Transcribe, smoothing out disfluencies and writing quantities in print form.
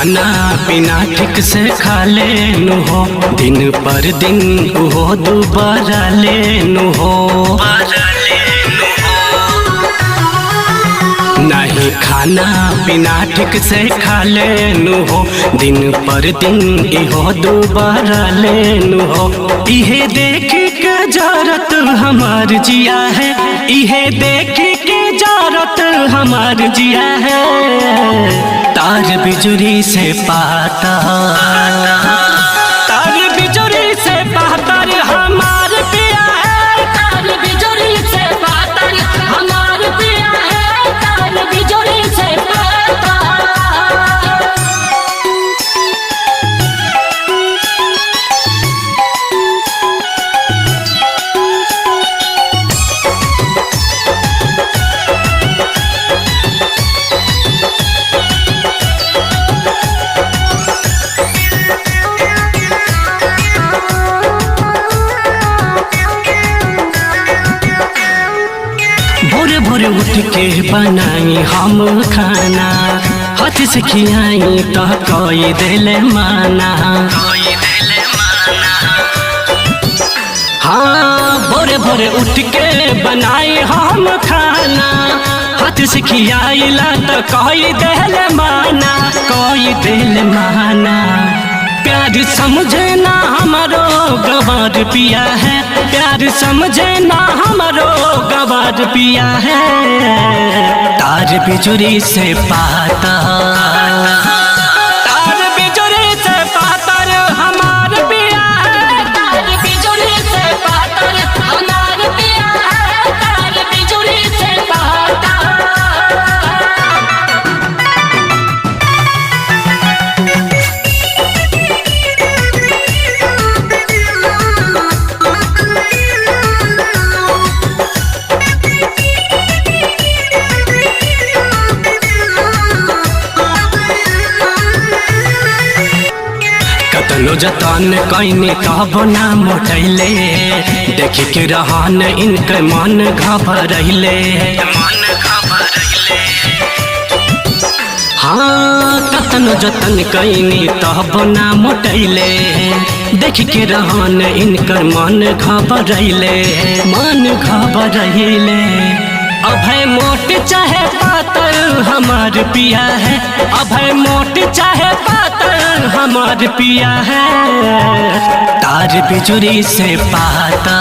खाना पीना ठीक से खा लेनु हो, दिन पर दिन उहो दोबारा लेनु हो। नहीं खाना पीना ठीक से खा लेनु हो, दिन पर दिन इहो दोबारा लेनु हो। इहे देख के जरत हमार जिया है, इहे देख के जरत हमार जिया है। तार बिजुरी से पाता, तार बिजुरी से पातर हमार पिया है। तार बिजुरी से पातर हमार पिया है, तार बिजुरी से पातर। भोरे भोरे उठ के बनाई हम खाना, हाथ से खियाई तो कोई दिले माना। हाँ भोरे भोरे उठ के बनाई हम खाना, हाथ से खियाई ला तो कोई दिले माना, कोई दिल माना। प्यार समझे ना हमारो गवार पिया है, प्यार समझे ना हमारो गवार पिया है। तार बिजुरी से पाता, तार बिजुरी से पातर हमार पिया है। तार बिजुरी से पातर हमार पिया है, तार बिजुरी से पातर। कतनो जतन कैनी तब ना मोटैले, देख के रहन इनके मन घबरैले। हाँ कतनो जतन कैनी तब ना मोटैले, देख के रहन इनकर मन घबरैले, मन घबरैले। अभय मोट चाहे पातर हमार पिया है, अभय मोट चाहे पातर हमार पिया है। तार बिजुरी से पाता।